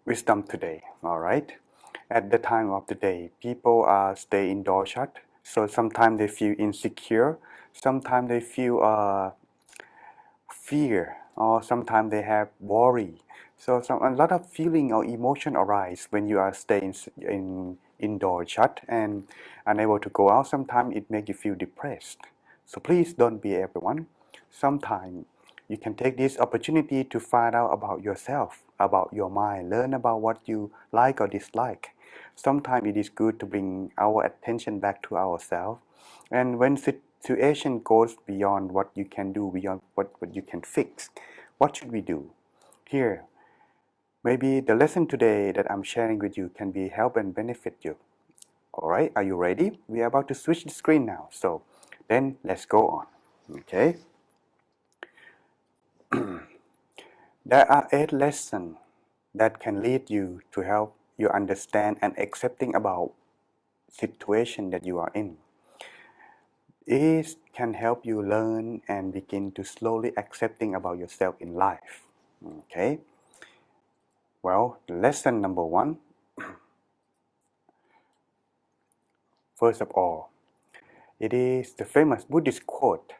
wisdom today. All right. At the time of the day, people stay indoor shut. So sometimes they feel insecure. Sometimes they feel fear, or sometimes they have worry. So a lot of feeling or emotion arise when you are staying in indoor shut and unable to go out. Sometimes it makes you feel depressed. So please don't be everyone. Sometimes you can take this opportunity to find out about yourself, about your mind, learn about what you like or dislike. Sometimes it is good to bring our attention back to ourselves. And when situation goes beyond what you can do, beyond what you can fix, what should we do? Here, maybe the lesson today that I'm sharing with you can be help and benefit you. Alright, are you ready? We are about to switch the screen now. So then let's go on. Okay. There are 8 lessons that can lead you to help you understand and accepting about situation that you are in. It can help you learn and begin to slowly accepting about yourself in life. Okay. Well, lesson number 1. First of all, it is the famous Buddhist quote,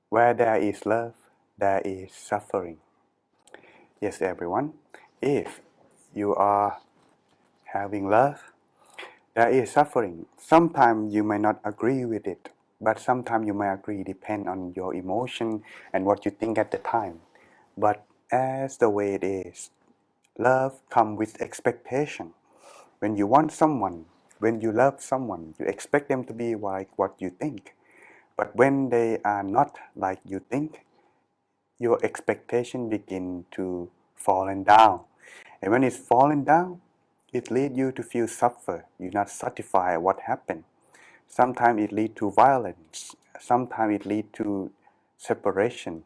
where there is love, there is suffering. Yes, everyone, if you are having love, there is suffering. Sometimes you may not agree with it, but sometimes you may agree, depend on your emotion and what you think at the time. But as the way it is, love comes with expectation. When you want someone, when you love someone, you expect them to be like what you think. But when they are not like you think, your expectation begin to falling down. And when it's falling down, it leads you to feel suffer. You're not satisfied what happened. Sometimes it leads to violence. Sometimes it leads to separation.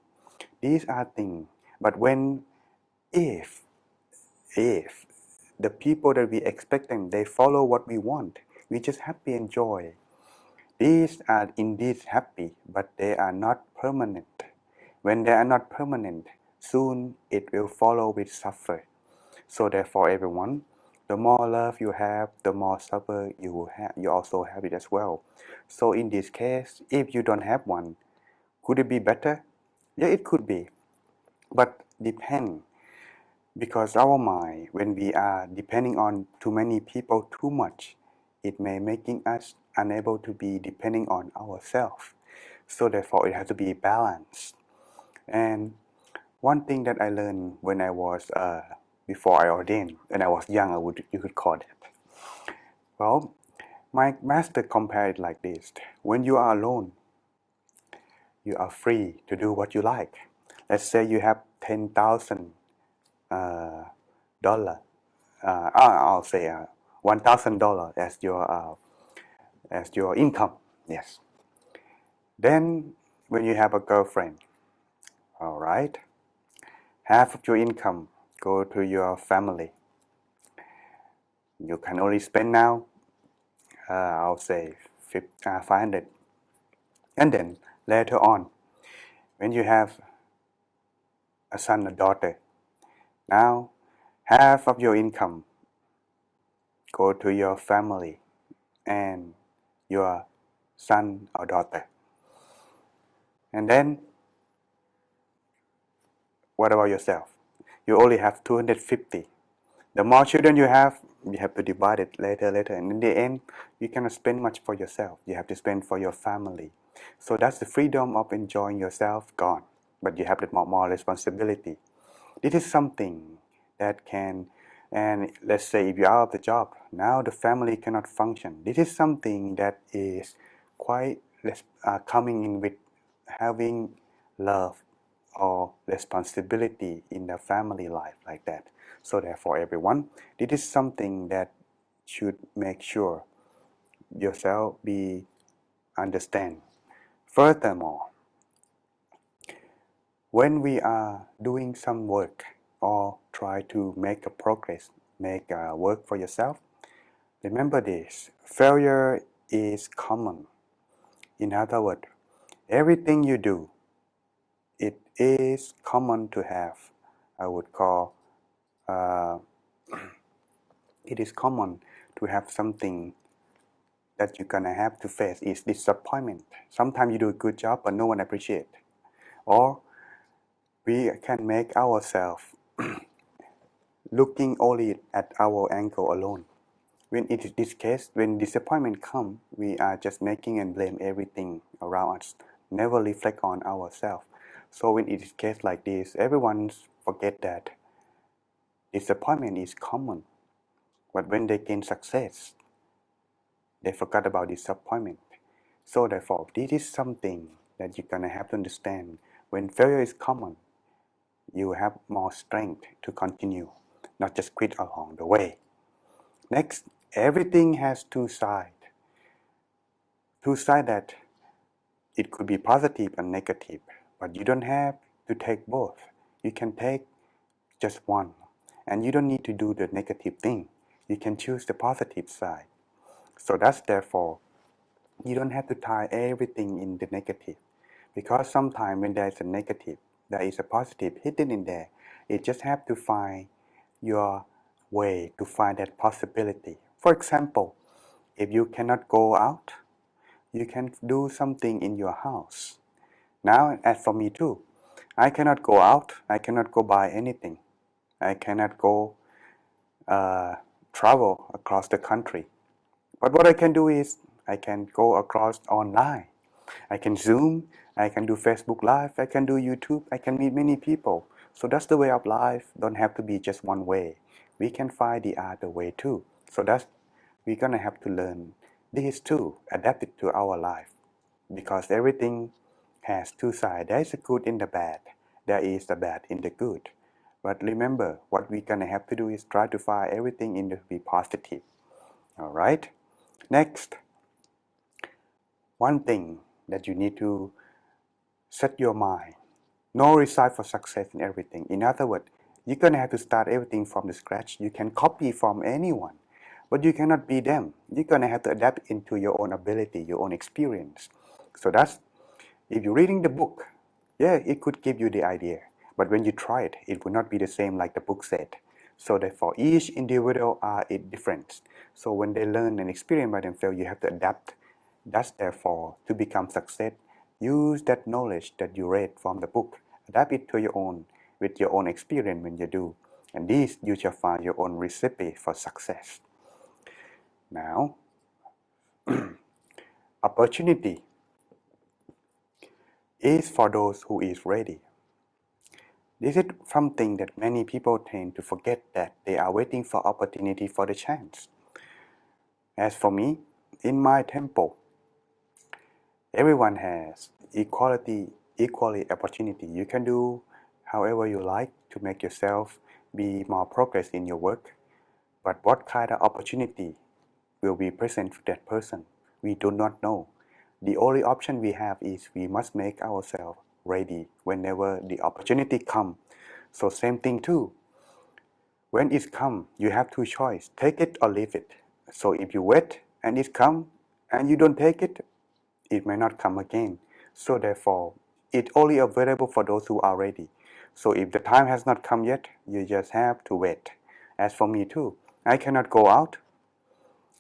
These are things. But if if the people that we expecting they follow what we want, we just happy and joy. These are indeed happy, but they are not permanent. When they are not permanent, soon it will follow with suffer. So therefore, everyone, the more love you have, the more suffer you will have. You also have it as well. So in this case, if you don't have one, could it be better? Yeah, it could be, but depend. Because our mind, when we are depending on too many people too much, it may making us unable to be depending on ourselves. So therefore, it has to be balanced. And one thing that I learned when I was before I ordained, when I was young, you could call it. Well, my master compared it like this: when you are alone, you are free to do what you like. Let's say you have $10,000 dollar. I'll say $1,000 as your income. Yes. Then when you have a girlfriend, all right, half of your income go to your family. You can only spend now, I'll say 500. And then later on, when you have a son or daughter, now half of your income go to your family and your son or daughter. And then what about yourself? You only have 250. The more children you have to divide it later, and in the end, you cannot spend much for yourself. You have to spend for your family. So that's the freedom of enjoying yourself gone. But you have more responsibility. This is something that can, and let's say if you're out of the job, now the family cannot function. This is something that is quite coming in with having love or responsibility in the family life like that. So therefore, everyone, this is something that should make sure yourself be understand. Furthermore, when we are doing some work or try to make a progress, make work for yourself, remember this: failure is common. In other words, everything you do, it is common to have, I would call it is common to have something that you're gonna have to face is disappointment. Sometimes you do a good job but no one appreciates. Or we can make ourselves looking only at our angle alone. When it is this case, when disappointment comes, we are just making and blame everything around us, never reflect on ourselves. So when it is case like this, everyone forget that disappointment is common. But when they gain success, they forgot about disappointment. So therefore, this is something that you're gonna have to understand. When failure is common, you have more strength to continue, not just quit along the way. Next, everything has two sides. Two sides that it could be positive and negative, but you don't have to take both. You can take just one, and you don't need to do the negative thing. You can choose the positive side. So that's therefore, you don't have to tie everything in the negative, because sometimes when there is a negative, there is a positive hidden in there. You just have to find your way to find that possibility. For example, if you cannot go out, you can do something in your house. Now, as for me too, I cannot go out, I cannot go buy anything, I cannot go travel across the country. But what I can do is, I can go across online. I can Zoom, I can do Facebook Live, I can do YouTube, I can meet many people. So that's the way of life, don't have to be just one way. We can find the other way too. So that's, we're gonna have to learn this too, adapt it to our life. Because everything has two sides. There is a good in the bad. There is the bad in the good. But remember, what we're gonna have to do is try to find everything in the be positive. All right. Next, one thing that you need to set your mind. No recipe for success in everything. In other words, you're gonna have to start everything from the scratch. You can copy from anyone, but you cannot be them. You're gonna have to adapt into your own ability, your own experience. So that's, if you're reading the book, yeah, it could give you the idea. But when you try it, it will not be the same like the book said. So therefore, each individual are different. So when they learn and experience by themselves, you have to adapt. That's therefore, to become success, use that knowledge that you read from the book, adapt it to your own, with your own experience when you do. And this, you shall find your own recipe for success. Now, opportunity is for those who is ready. This is something that many people tend to forget, that they are waiting for opportunity for the chance. As for me, in my temple, everyone has equally opportunity. You can do however you like to make yourself be more progress in your work. But what kind of opportunity will be present to that person, we do not know. The only option we have is we must make ourselves ready whenever the opportunity comes. So same thing too. When it comes, you have two choices, take it or leave it. So if you wait and it comes and you don't take it, it may not come again. So therefore, it's only available for those who are ready. So if the time has not come yet, you just have to wait. As for me too, I cannot go out,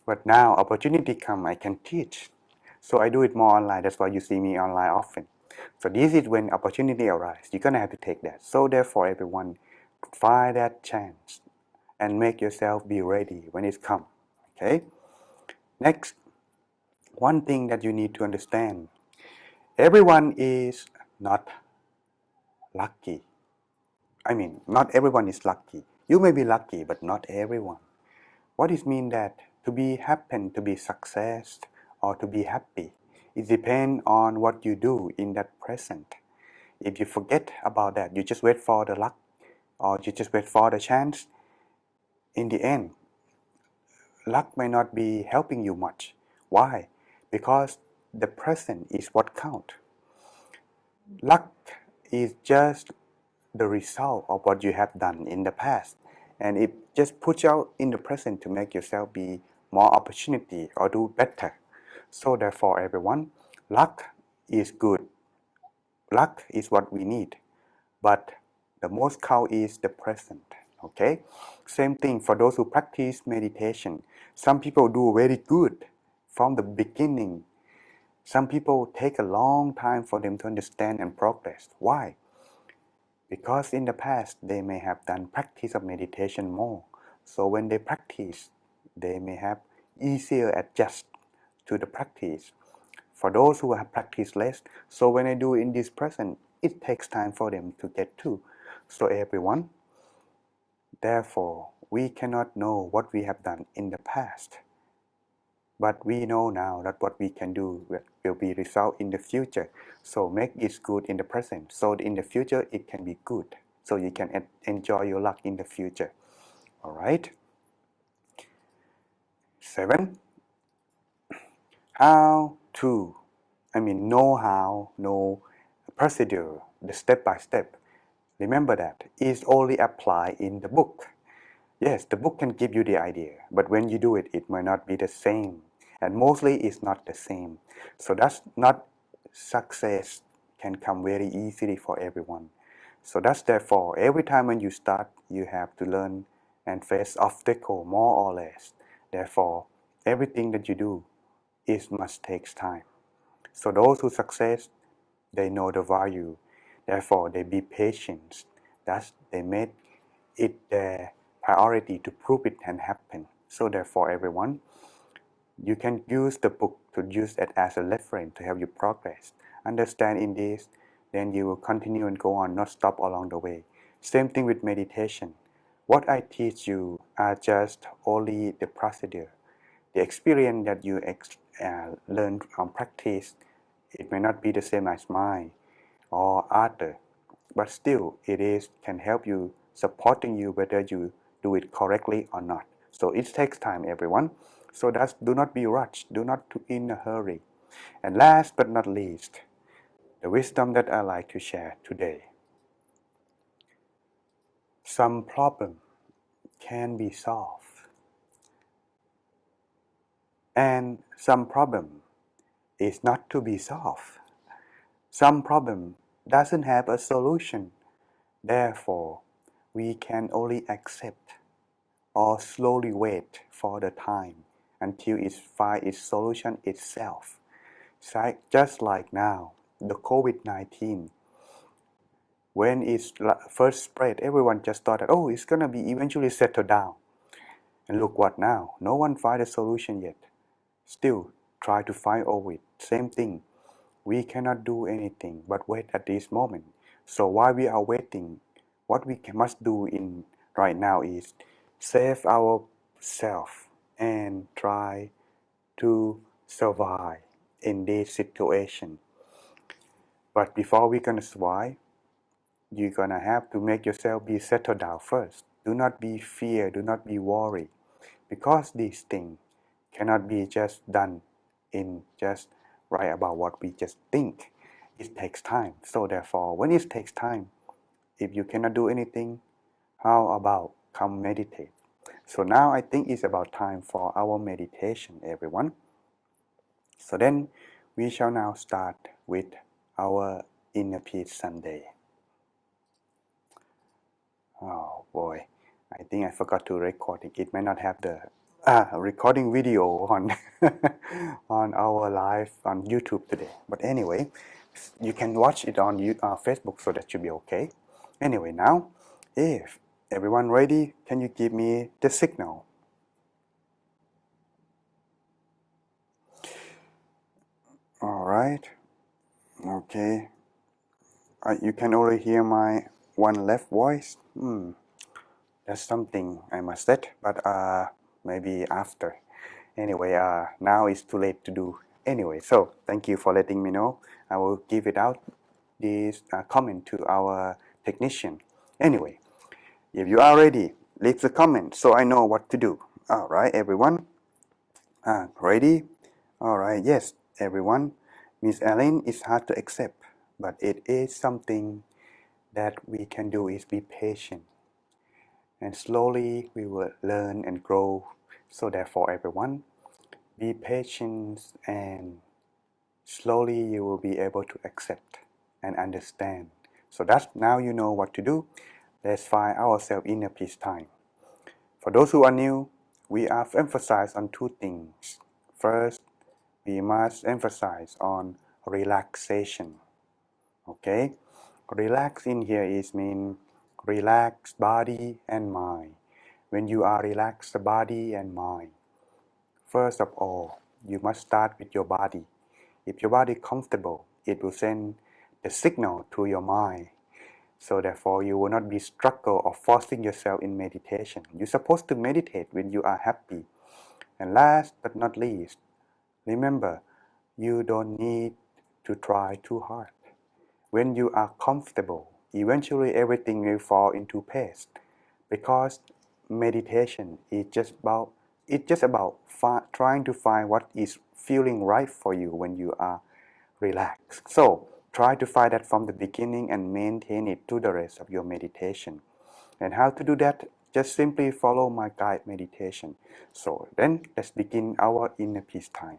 but now opportunity come, I can teach. So I do it more online. That's why you see me online often. So this is when opportunity arises. You're gonna have to take that. So therefore, everyone, find that chance and make yourself be ready when it comes. Okay. Next, one thing that you need to understand: everyone is not lucky. I mean, not everyone is lucky. You may be lucky, but not everyone. What it means that to be happen, to be success, or to be happy, it depends on what you do in that present. If you forget about that, you just wait for the luck, or you just wait for the chance, in the end, luck may not be helping you much. Why? Because the present is what counts. Luck is just the result of what you have done in the past, and it just puts you out in the present to make yourself be more opportunity or do better. So therefore, everyone, luck is good. Luck is what we need, but the most count is the present. Okay, same thing for those who practice meditation. Some people do very good from the beginning. Some people take a long time for them to understand and progress. Why? Because in the past they may have done practice of meditation more. So when they practice, they may have easier adjust to the practice. For those who have practiced less, so when I do in this present, it takes time for them to get to. So everyone, therefore, we cannot know what we have done in the past. But we know now that what we can do will be result in the future. So make it good in the present. So in the future it can be good. So you can enjoy your luck in the future. All right. 7. How to, know how, know procedure, the step by step. Remember that is only applied in the book. Yes, the book can give you the idea, but when you do it, it might not be the same. And mostly it's not the same. So that's not success can come very easily for everyone. So that's therefore, every time when you start, you have to learn and face obstacle more or less. Therefore, everything that you do is must takes time. So those who success, they know the value. Therefore, they be patient. Thus, they make it their priority to prove it can happen. So therefore, everyone, you can use the book to use it as a reference to help you progress. Understand in this, then you will continue and go on, not stop along the way. Same thing with meditation. What I teach you are just only the procedure. The experience that you learn from practice, it may not be the same as mine or other, but still it is can help you, supporting you whether you do it correctly or not. So it takes time, everyone. So that's, do not be rushed, do not in a hurry. And last but not least, the wisdom that I like to share today. Some problem can be solved, and some problem is not to be solved. Some problem doesn't have a solution. Therefore, we can only accept or slowly wait for the time until it finds its solution itself. Just like now, the COVID-19, when it first spread, everyone just thought that, oh, it's going to be eventually settled down. And look what now, no one find a solution yet. Still, try to find over it. Same thing. We cannot do anything but wait at this moment. So while we are waiting, what we must do in right now is save ourselves and try to survive in this situation. But before we're gonna survive, you're gonna have to make yourself be settled down first. Do not be fear, do not be worried, because these things cannot be just done in just right about what we just think. It takes time. So therefore, when it takes time, if you cannot do anything, how about come meditate? So now I think it's about time for our meditation, everyone. So then we shall now start with our Inner Peace Sunday. Oh boy, I think I forgot to record it. It may not have the recording video on on our live on YouTube today. But anyway, you can watch it on Facebook, so that should be okay. Anyway, now, if everyone ready, can you give me the signal? All right. Okay. You can only hear my one left voice. That's something I must set, but maybe after. Anyway, now it's too late to do. Anyway, so thank you for letting me know. I will give it out this comment to our technician. Anyway, if you are ready, leave the comment so I know what to do. All right, everyone. Ready? All right. Yes, everyone. Miss Ellen is hard to accept, but it is something that we can do is be patient. And slowly we will learn and grow. So therefore, everyone, be patient, and slowly you will be able to accept and understand. So that's now you know what to do. Let's find ourselves inner peace time. For those who are new, we have emphasized on two things. First, we must emphasize on relaxation. Okay? Relax in here is mean relax body and mind. When you are relaxed the body and mind, first of all, you must start with your body. If your body is comfortable, it will send the signal to your mind. So therefore, you will not be struggle or forcing yourself in meditation. You're supposed to meditate when you are happy. And last but not least, remember, you don't need to try too hard. When you are comfortable, eventually everything will fall into place, because meditation is just about trying to find what is feeling right for you when you are relaxed. So try to find that from the beginning and maintain it to the rest of your meditation. And how to do that? Just simply follow my guide meditation. So then let's begin our inner peace time.